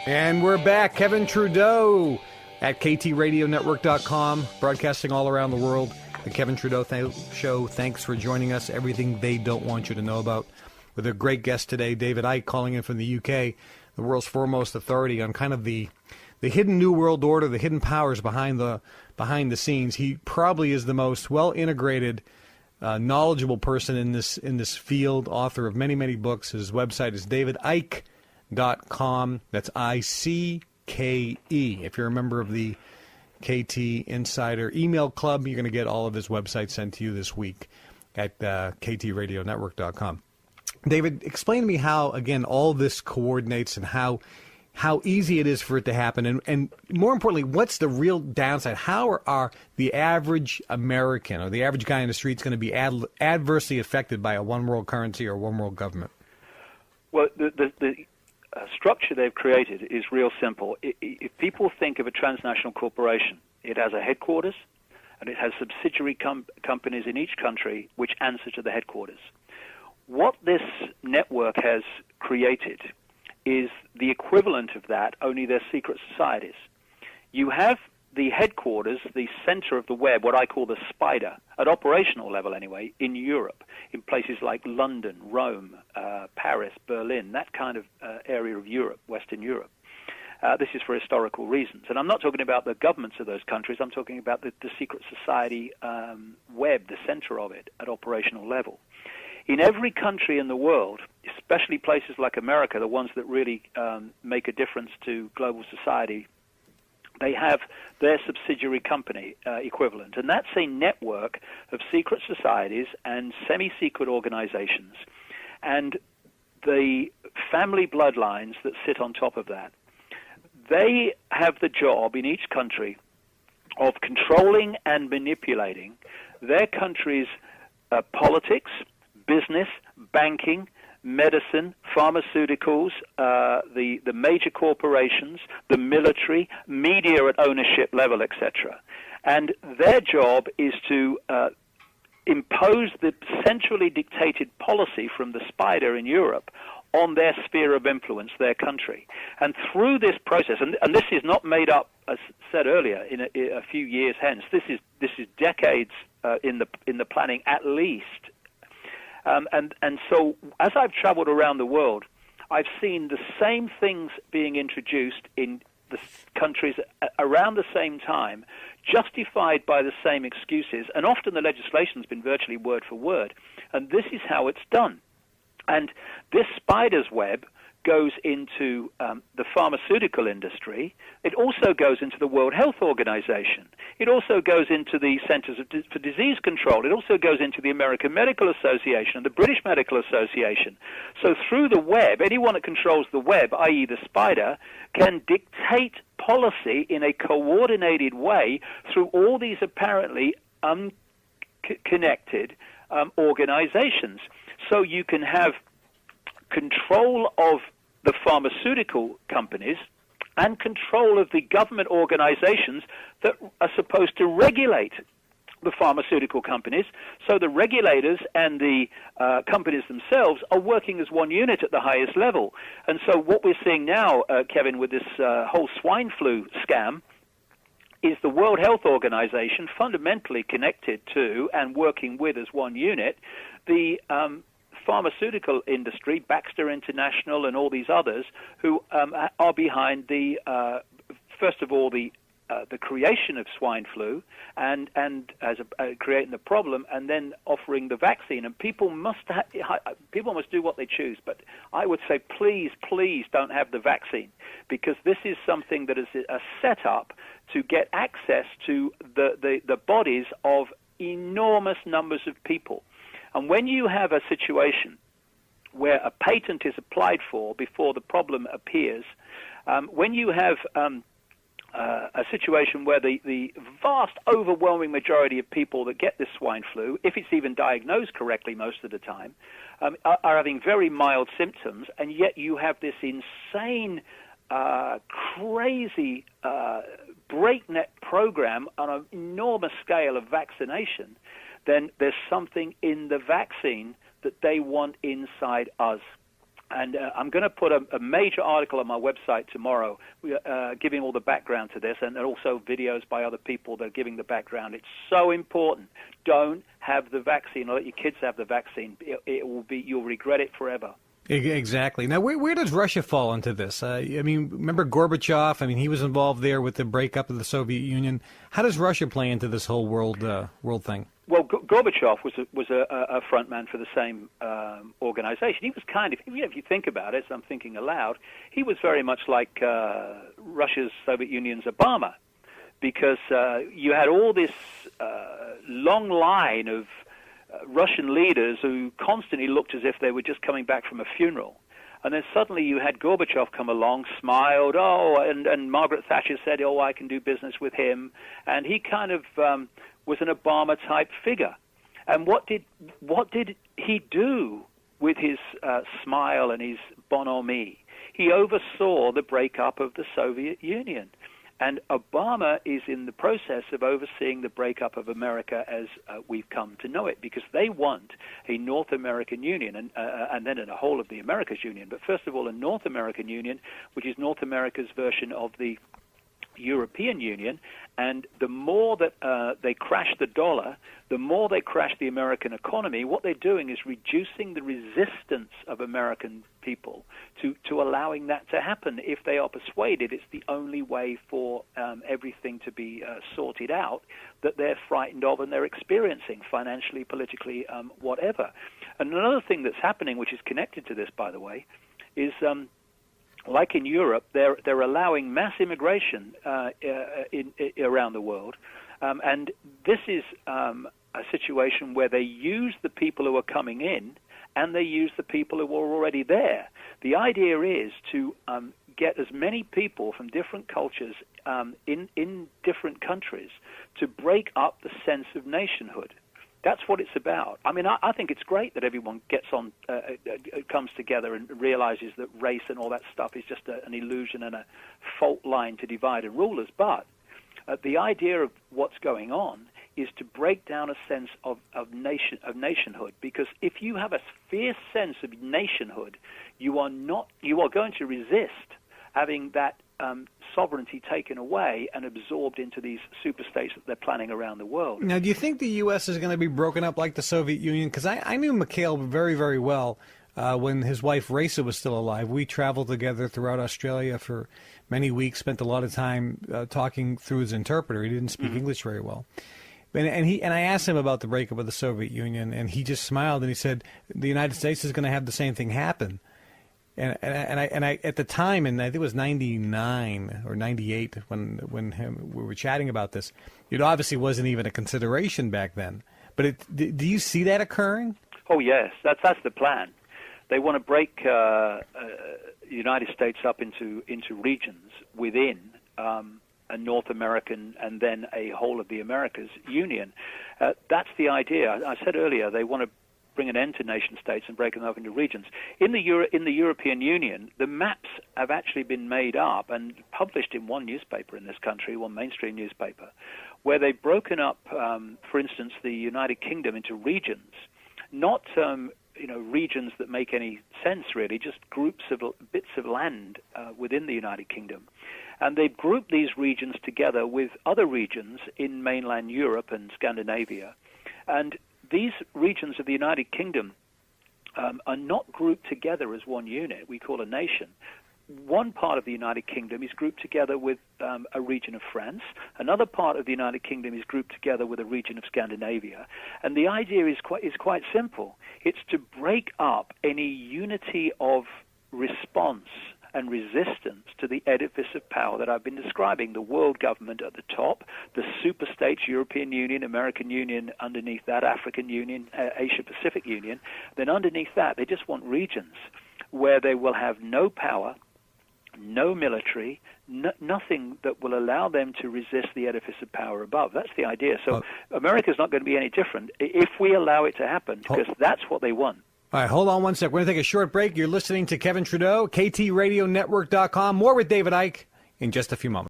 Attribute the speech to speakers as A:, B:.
A: And we're back. Kevin Trudeau at KTRadioNetwork.com, broadcasting all around the world. The Kevin Trudeau Show. Thanks for joining us. Everything they don't want you to know about. With a great guest today, David Icke, calling in from the UK, the world's foremost authority on kind of the hidden New World Order, the hidden powers behind the scenes. He probably is the most well-integrated, knowledgeable person in this field, author of many, many books. His website is davidicke.com. That's ICKE. If you're a member of the KT Insider email club, you're going to get all of his websites sent to you this week at KTRadioNetwork.com. David, explain to me how, again, all this coordinates and how easy it is for it to happen. And more importantly, what's the real downside? How are the average American or the average guy in the street going to be adversely affected by a one-world currency or one-world government?
B: Well, the structure they've created is real simple. If people think of a transnational corporation, it has a headquarters, and it has subsidiary companies in each country which answer to the headquarters. What this network has created is the equivalent of that, only they're secret societies. You have the headquarters, the center of the web, what I call the spider, at operational level anyway, in Europe, in places like London, Rome, Paris, Berlin, that kind of area of Europe, Western Europe. This is for historical reasons. And I'm not talking about the governments of those countries, I'm talking about the secret society web, the center of it, at operational level. In every country in the world, especially places like America, the ones that really make a difference to global society, they have their subsidiary company equivalent. And that's a network of secret societies and semi-secret organizations and the family bloodlines that sit on top of that. They have the job in each country of controlling and manipulating their country's politics, business, banking, medicine, pharmaceuticals, the major corporations, the military, media at ownership level, etc. And their job is to impose the centrally dictated policy from the spider in Europe on their sphere of influence, their country. And through this process, and this is not made up, as said earlier, in a few years hence. This is decades in the planning at least. And so as I've traveled around the world, I've seen the same things being introduced in the countries around the same time, justified by the same excuses, and often the legislation's been virtually word for word. And this is how it's done. And this spider's web goes into the pharmaceutical industry. It also goes into the World Health Organization. It also goes into the Centers for Disease Control. It also goes into the American Medical Association and the British Medical Association. So through the web, anyone that controls the web, i.e. the spider, can dictate policy in a coordinated way through all these apparently unconnected organizations. So you can have control of the pharmaceutical companies and control of the government organizations that are supposed to regulate the pharmaceutical companies. So the regulators and the companies themselves are working as one unit at the highest level. And so what we're seeing now, Kevin, with this whole swine flu scam, is the World Health Organization fundamentally connected to and working with as one unit the pharmaceutical industry, Baxter International and all these others, who are behind the, first of all, the creation of swine flu and as creating the problem, and then offering the vaccine. And people must do what they choose. But I would say, please don't have the vaccine, because this is something that is a setup to get access to the bodies of enormous numbers of people. And when you have a situation where a patent is applied for before the problem appears, when you have a situation where the vast, overwhelming majority of people that get this swine flu, if it's even diagnosed correctly most of the time, are having very mild symptoms, and yet you have this insane, crazy, breakneck program on an enormous scale of vaccination, then there's something in the vaccine that they want inside us. And I'm going to put a major article on my website tomorrow giving all the background to this, and also videos by other people that are giving the background. It's so important. Don't have the vaccine, or let your kids have the vaccine. It will be, you'll regret it forever.
A: Exactly. Now, where does Russia fall into this? I mean, remember Gorbachev? I mean, he was involved there with the breakup of the Soviet Union. How does Russia play into this whole world thing?
B: Well, Gorbachev was a front man for the same organization. He was kind of, if you think about it, so I'm thinking aloud, he was very much like Russia's Soviet Union's Obama, because you had all this long line of Russian leaders who constantly looked as if they were just coming back from a funeral. And then suddenly you had Gorbachev come along, smiled, and Margaret Thatcher said, I can do business with him. And he kind of was an Obama-type figure. And what did he do with his smile and his bonhomie? He oversaw the breakup of the Soviet Union. And Obama is in the process of overseeing the breakup of America as we've come to know it, because they want a North American Union and then a whole of the Americas Union. But first of all, a North American Union, which is North America's version of the European Union. And the more that they crash the dollar, the more they crash the American economy. What they're doing is reducing the resistance of American people to allowing that to happen. If they are persuaded it's the only way for everything to be sorted out that they're frightened of and they're experiencing financially, politically, whatever. And another thing that's happening, which is connected to this, by the way, is like in Europe, they're allowing mass immigration around the world, and this is a situation where they use the people who are coming in, and they use the people who are already there. The idea is to get as many people from different cultures in different countries to break up the sense of nationhood. That's what it's about. I mean, I think it's great that everyone gets on, comes together and realizes that race and all that stuff is just an illusion and a fault line to divide and rule us. But the idea of what's going on is to break down a sense of nationhood. Because if you have a fierce sense of nationhood, you are going to resist having that sovereignty taken away and absorbed into these superstates that they're planning around the world.
A: Now, do you think the U.S. is going to be broken up like the Soviet Union? Because I knew Mikhail very, very well when his wife Raisa was still alive. We traveled together throughout Australia for many weeks, spent a lot of time talking through his interpreter. He didn't speak English very well. And I asked him about the breakup of the Soviet Union, and he just smiled and he said, the United States is going to have the same thing happen. And I at the time, and I think it was 99 or 98 when we were chatting about this, it obviously wasn't even a consideration back then. But do you see that occurring?
B: Oh yes, that's the plan. They want to break the United States up into regions within a North American and then a whole of the Americas Union. That's the idea. I said earlier they want to bring an end to nation states and break them up into regions. In the European Union, the maps have actually been made up and published in one newspaper in this country, one mainstream newspaper, where they've broken up, for instance, the United Kingdom into regions, not regions that make any sense really, just groups of bits of land within the United Kingdom. And they've grouped these regions together with other regions in mainland Europe and Scandinavia. And these regions of the United Kingdom are not grouped together as one unit we call a nation. One part of the United Kingdom is grouped together with a region of France. Another part of the United Kingdom is grouped together with a region of Scandinavia. And the idea is quite simple. It's to break up any unity of response and resistance to the edifice of power that I've been describing, the world government at the top, the superstates, European Union, American Union, underneath that, African Union, Asia-Pacific Union. Then underneath that, they just want regions where they will have no power, no military, nothing that will allow them to resist the edifice of power above. That's the idea. So America's not going to be any different if we allow it to happen, because that's what they want.
A: All right, hold on one sec. We're going to take a short break. You're listening to Kevin Trudeau, KTRadioNetwork.com. More with David Icke in just a few moments.